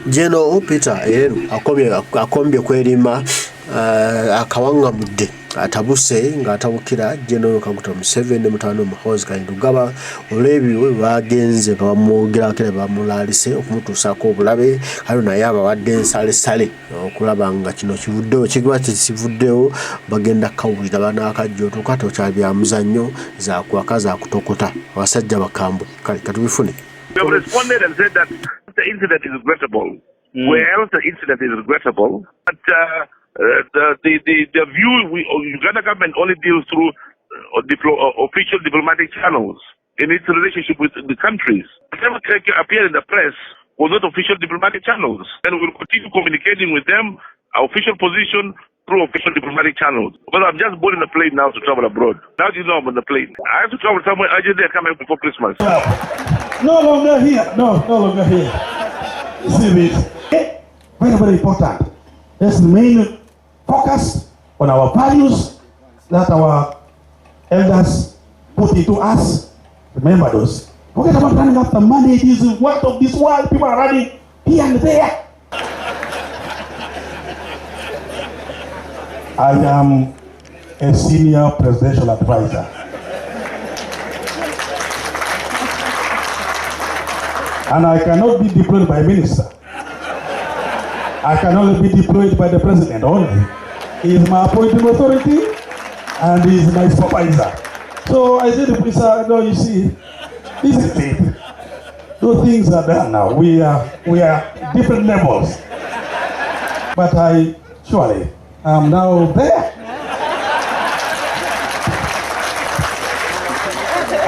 Jeno Peter akombye kwerima akawanga mudde atabuse ng'atabukira Jeno Kaguta Museveni mutano Muhoozi Kainerugaba olw'ebyo we bagenze bamwogerako ne bamulalise okumutuusaako obulabe kale naye abawadde ensalesale okulaba nga kino kivuddewo kigwa kisivuddewo bagenda kawulira banaakajjo tukata okya bya muzannyo zaakwaka zaakutokota abasajja bakambwe kale katubifune. We have responded and said that the incident is regrettable. Well, the incident is regrettable, but the view Uganda government only deals through official diplomatic channels in its relationship with the countries. Whatever appeared in the press was not official diplomatic channels, and we will continue communicating with them, our official position through official diplomatic channels. But I'm just boarding a plane now to travel abroad. Now you know I'm on the plane. I have to travel somewhere urgently and come back before Christmas. No longer here. No longer here. See it. Very, very important. Let's remain focused on our values that our elders put into us. Remember those. Forget about running after money. It is what of this world. People are running here and there. I am a senior presidential advisor. And I cannot be deployed by a minister. I can only be deployed by the president only. He is my appointing authority and he is my supervisor. So I said, no, you see, this is it. Those things are done now. We are different levels. But I surely am now there.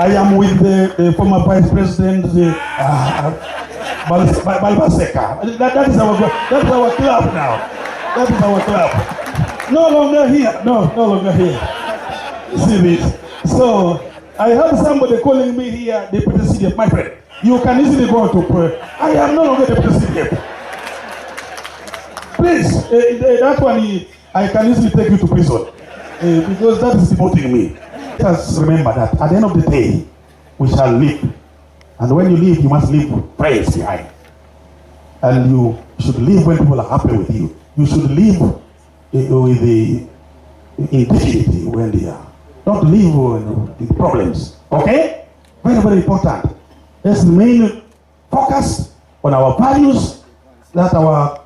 I am with the former Vice President, Balbaseka. That is our club now. That is our club. No longer here. No longer here. See this. So I have somebody calling me here, the president, my friend. You can easily go to pray. I am no longer the president. Please, that one, I can easily take you to prison because that is demoting me. Just remember that at the end of the day, we shall live. And when you live, you must leave praise behind. And you should live when people are happy with you. You should live with the integrity when they are. Don't live with problems. Okay? Very, very important. Let's remain focused on our values that our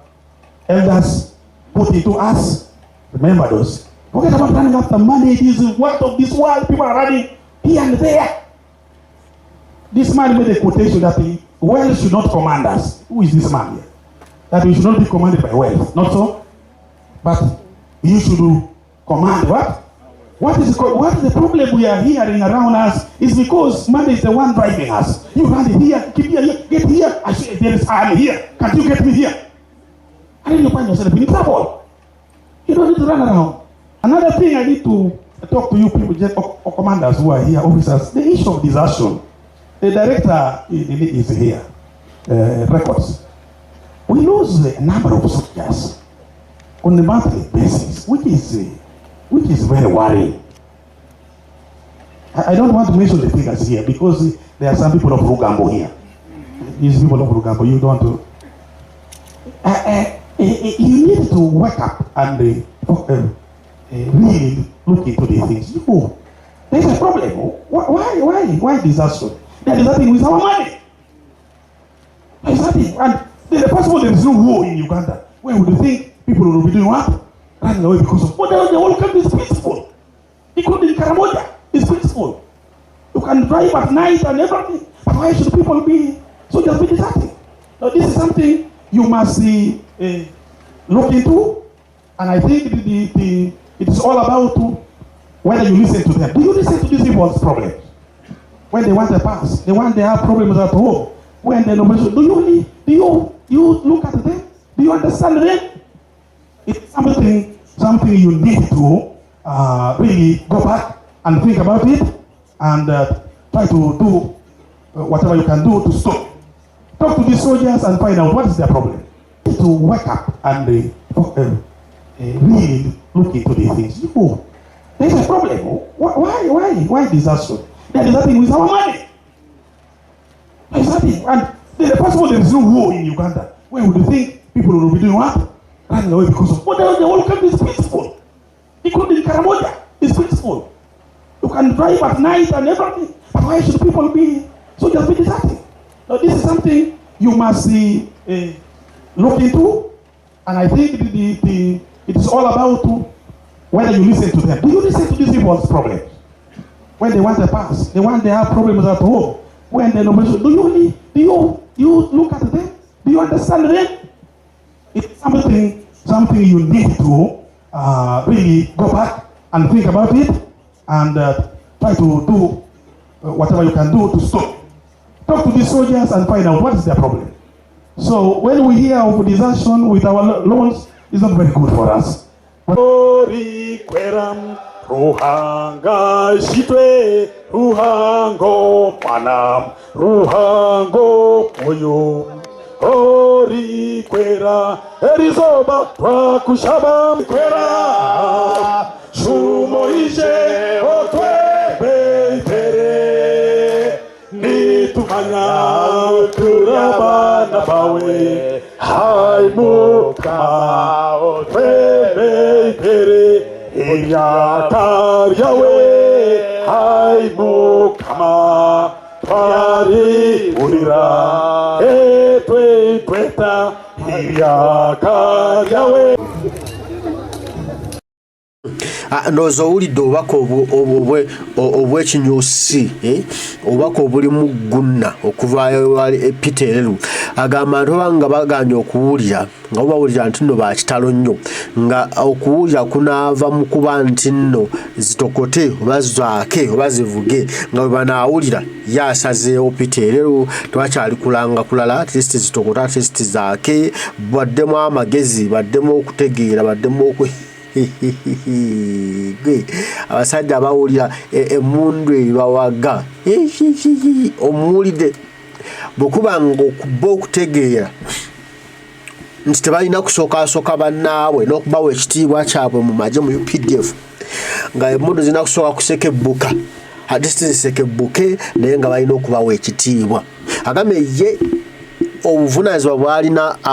elders put into us. Remember those. Forget about running after money. It is what of this world. People are running here and there. This man made a quotation that wealth should not command us. Who is this man here? That we should not be commanded by wealth. Not so? But you should command what? What is the problem we are hearing around us is because money is the one driving us. You run here, keep here, get here. I say, there is army here. Can't you get me here? And then you find yourself in trouble. You don't need to run around. Another thing I need to talk to you people, just commanders who are here, officers, the issue of desertion. The director is here, records. We lose a number of soldiers on a monthly basis, which is very worrying. I don't want to mention the figures here because there are some people of Rugambo here. These people of Rugambo, you don't want to. You need to wake up and really look into these things. No, there's a problem. Why disaster? There is nothing with our money. There is nothing. And the possible there is no war in Uganda. Where would you think people will be doing what? Running away because of the whole country is peaceful. Including Karamoja is peaceful. You can drive at night and everything. But why should people be so just be deserting? Now this is something you must look into. And I think it is all about whether you listen to them. Do you listen to these people's problems? When they want a pass, they have problems at home. When they do you look at them? Do you understand them? It's something you need to really go back and think about it and try to do whatever you can do to stop. Talk to these soldiers and find out what is their problem. To wake up and really look into these things. No, there is a problem. Why disaster? There is nothing with our money. There is nothing. And the possible there is no war in Uganda. where would you think people will be doing what? Running away because of what? The whole country is peaceful. Including Karamoja is peaceful. You can drive at night and everything. But why should people be so just be deserting? Now this is something you must look into, and I think it is all about whether you listen to them. Do you listen to these people's problems? When they want a pass, they have problems at home. When they do you look at them? Do you understand them? It's something you need to really go back and think about it and try to do whatever you can do to stop. Talk to these soldiers and find out what is their problem. So when we hear of desertion with our loans, it's not very good for us. Ruhanga shitwe, ruhango panam, ruhango poyo. Ori kwera, erizoba twa kushaba kwera. Shumo ishe otwe beitere. Nitumanya kuraba nabawe. Hai mukama otwe beitere. Yawe hai mukama pari urira etwe kweta yawe ndozo ulidde obubaka obw'ekinyusi obubaka obuli mu gunna okuva Peter Elwelu agamba nti obanga baganye okuwulira nga bawulira nti nno bakitalo nnyo nga okuwulira kunaava mu kuba nti nno zitokote oba zaake oba zivuge nga bwe banaawulira yasazeewo Peter Elwelu tewakyali kulanga kulala at least zitokote at least zaake baddemu amagezi baddemu okutegeera baddemu abasajja bawulira emundu ebawaga omuwulidde bwekuba nga okuba okutegeera nti tebalina kusookaasooka bannaabwe n'okubawa ekitiibwa kyabwe mu magye mu UPDF nga emundu zirina kusooka kusekebbuka hadisiti zisekebbuke naye nga balina okubawa ekitiibwa agambe ye obuvunaanyizibwa bwalina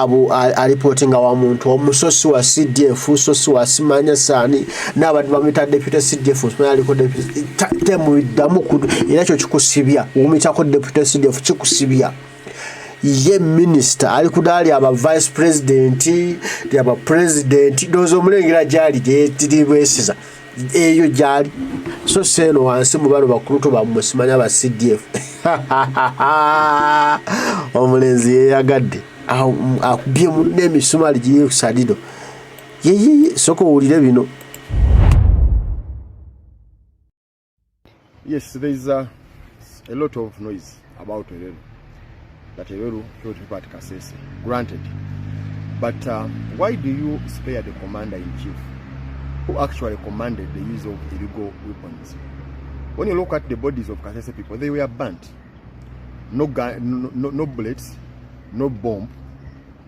alipootinga wa muntu omusosi wa CDF sosi wa simanya saani n'abadde bamuyita deputy CDF osimanya aliko deputy temuddamu era ekyo kikusibya omuyitako deputy CDF kikusibya ye minister ali kudaali aba vice president aba president dozo omulengera gyali gyetiribeesiza eyo gyali so seeno wansi mu bano bakulutu bammwe simanya ba CDF omulenzi yeyagadde akubye munne emisumali giri ku sadido yeye soko owulire bino. Yes, there is a lot of noise about Elwelu, that Elwelu killed people at Kasese. Granted, but why do you spare the commander-in-chief who actually commanded the use of illegal weapons? When you look at the bodies of Kasese people, they were burnt. No gun, no bullets, no bomb,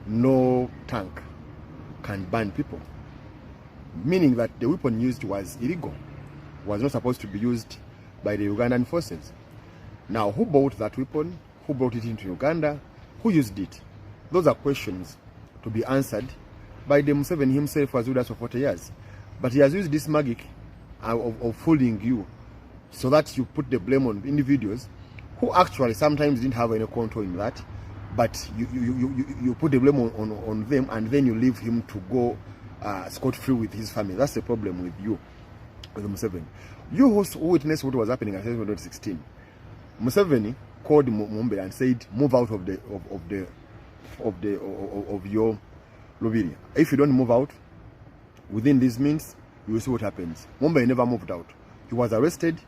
no tank can burn people. Meaning that the weapon used was illegal, was not supposed to be used by the Ugandan forces. Now, who bought that weapon? Who brought it into Uganda? Who used it? Those are questions to be answered by the Museveni himself, who has ruled us for 40 years. But he has used this magic of fooling you so that you put the blame on individuals who actually sometimes didn't have any control in that, but you put the blame on them, and then you leave him to go scot-free with his family. That's the problem with you, with Museveni. You who witnessed what was happening in 2016. Museveni called Mumbe and said, "Move out of your Lubiri. If you don't move out within these means, you will see what happens." Mumbe never moved out. He was arrested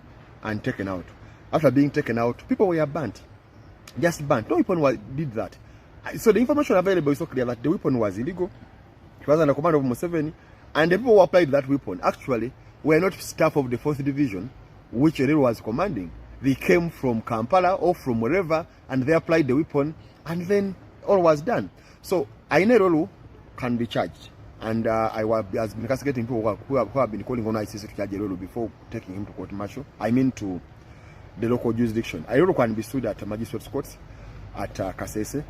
and taken out. After being taken out, people were burnt. Just burnt. No weapon did that. So the information available is so clear that the weapon was illegal. It was under command of Museveni, and the people who applied that weapon actually were not staff of the 4th Division, which Elwelu was commanding. They came from Kampala or from wherever, and they applied the weapon, and then all was done. So Elwelu can be charged, and I has been investigating people who have been calling on ICC to charge Elwelu before taking him to court martial. I mean to the local jurisdiction. Elwelu can be sued at magistrates courts at Kasese,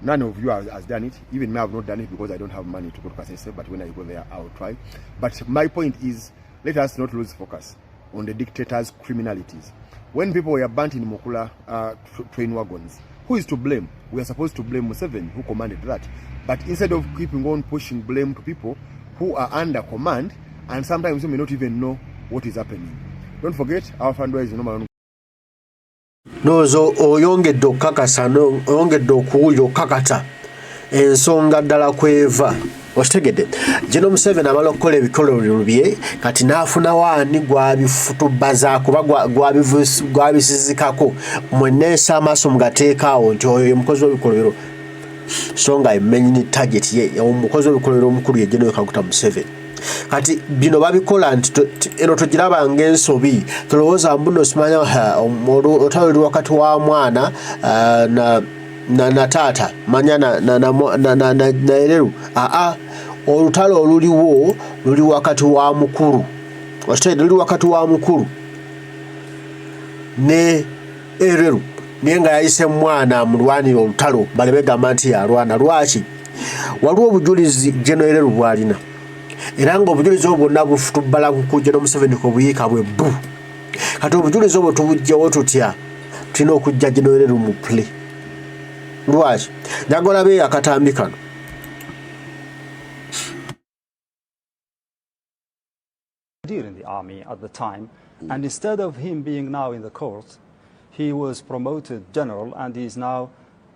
None of you has done it. Even me, I have not done it because I don't have money to go to Kasese, but when I go there, I will try. But my point is, let us not lose focus on the dictators' criminalities. When people were burnt in Mukula train wagons, who is to blame? We are supposed to blame Museveni, who commanded that. But instead of keeping on pushing blame to people who are under command, and sometimes you may not even know what is happening. Don't forget, our fundraiser is normal. Nozo oyongedde okukakasa oyongedde okuwulira okukakata ensonga ddala kweva okitegedde General Museveni amala okukola ebikolwa bye kati n'afuna waani gwabifutubaza kuba gwabisizikako mwenneesa amaaso mugateekaawo nti oyo ye mukozi w'ebikolwa so nga emenyi target ye omukozi w'ebikolwa omukulu ye General Kaguta Museveni kati bino babikola nti eno tugiraba ng'ensobi tulowooza mbuno osimanya otalo wakati wa mwana na taata manya na Elwelu olutalo oluliwo luli wakati wa mukulu okitegeera luli wakati wa mukulu ne Elwelu naye nga yayise mwana amulwanira olutalo baleme gamba nti yalwana lwaki waliwo obujulizi General Elwelu bw'alina era nga obujulizi obwo bwonna bufutubbala kukujja n'Omuseveni ku buyiika bwe bbu kati obujulizi obwo tubugjawo tutya tulina okujja General Elwelu mu play lwaki njagala be akatambi kano in the army at the time, and instead of him being now in the court, he was promoted general and he is now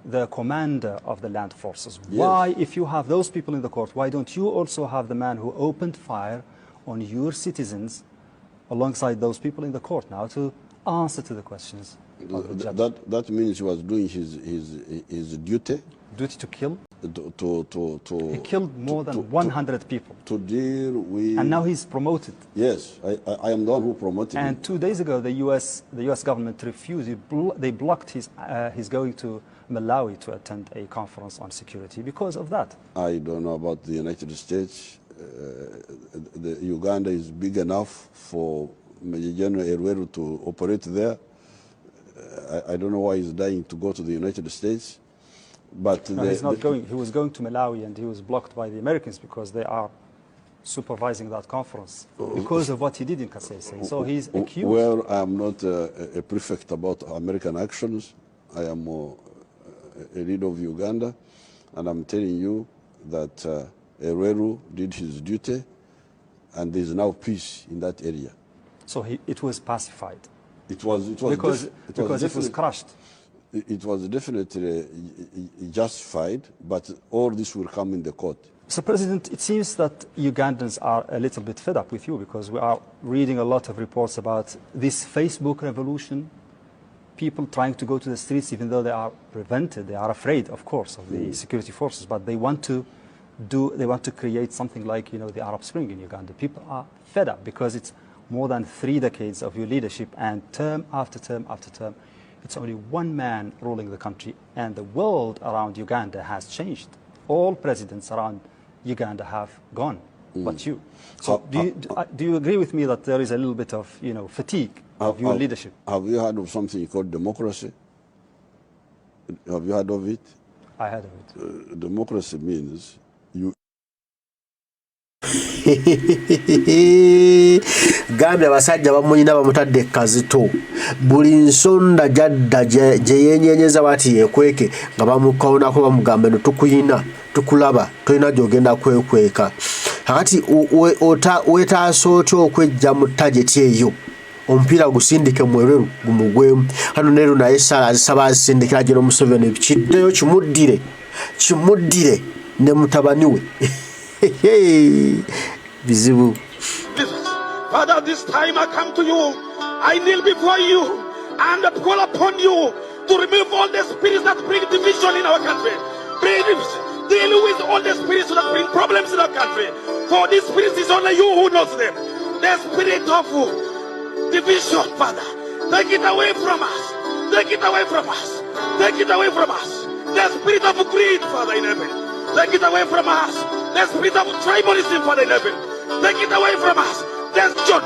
the commander of the land forces. Yes. Why, if you have those people in the court, why don't you also have the man who opened fire on your citizens alongside those people in the court now to answer to the questions of the judge? That means he was doing his duty. Duty to kill? He killed more than 100 people. To deal with... And now he's promoted. Yes, I am the one who promoted him. And 2 days ago, the U.S. government refused. They blocked his going to Malawi to attend a conference on security because of that. I don't know about the United States. The Uganda is big enough for Major General Elwelu to operate there. I don't know why he's dying to go to the United States. But no, he's not going. He was going to Malawi and he was blocked by the Americans because they are supervising that conference because of what he did in Kasese. So he's accused. Well, I am not a prefect about American actions. I am a leader of Uganda, and I'm telling you that Elwelu did his duty, and there is now peace in that area. So it was pacified. It was because it was crushed. It was definitely justified, but all this will come in the court. So, President, it seems that Ugandans are a little bit fed up with you because we are reading a lot of reports about this Facebook revolution, people trying to go to the streets even though they are prevented, they are afraid, of course, of the security forces, but they want to create something like, the Arab Spring in Uganda. People are fed up because it's more than 3 decades of your leadership, and term after term after term, it's only one man ruling the country, and the world around Uganda has changed. All presidents around Uganda have gone, but you. So do you agree with me that there is a little bit of fatigue of your leadership? Have you heard of something called democracy? Have you heard of it? I heard of it. Democracy means you. Gambia abasajja bamuyina bamutadde kazito buli nsonda jadda gye yenyenyeza bati yekweke nga bamukaonako bamugamba no tukuyina tukulaba tolina gy'ogenda kwekweka kakati wetaasa otya okwejja mu tageti eyo omupiira gusindike mu Elwelu gumugwemu hano neero naye Sala azisaba azisindikira General Museveni kiddeyo kimuddire ne mutabaniwe bizibu. Father, this time I come to you. I kneel before you and call upon you to remove all the spirits that bring division in our country. Deal with all the spirits that bring problems in our country. For these spirits is only you who knows them. The spirit of division, Father, take it away from us. Take it away from us. Take it away from us. The spirit of greed, Father in heaven, take it away from us. The spirit of tribalism, Father in heaven, take it away from us. There's John,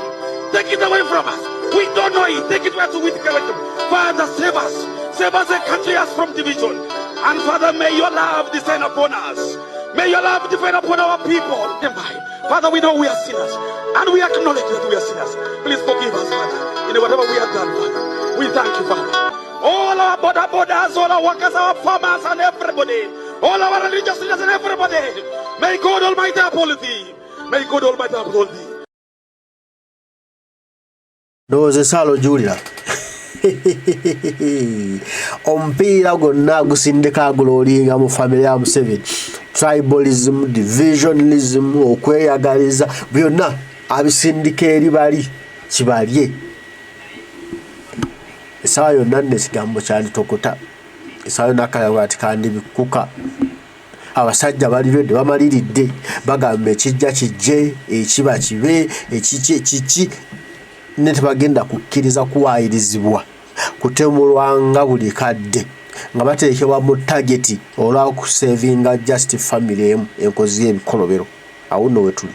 take it away from us. We don't know it. Take it away to with Father, save us. Save us, a country us from division. And Father, may your love descend upon us. May your love descend upon our people. Father, we know we are sinners, and we acknowledge that we are sinners. Please forgive us, Father, in whatever we have done, Father. We thank you, Father. All our borders, all our workers, our farmers, and everybody, all our religious leaders and everybody, may God Almighty uphold thee. May God Almighty uphold thee. Doze salo Julia. Ompira gonna gusindika gulolinga mu family ya Museveni. Tribalism, divisionism, okweyagaliza byonna abisindika eri bali kibalye. Esawa yonna n'ekigambo kyali tokota. Esawa yonna akayawati kandi bikuka. Abasajja bali redde bamaliridde bagamba ekijja kijje ekiba kibe ekiki ne tebagenda kukkiriza kuwaayirizibwa kutemulwanga buli kadde nga bateekebwa mu targeti olwa kusevinga just family emu enkozi y'ebikolobero. Awo nno we tuli.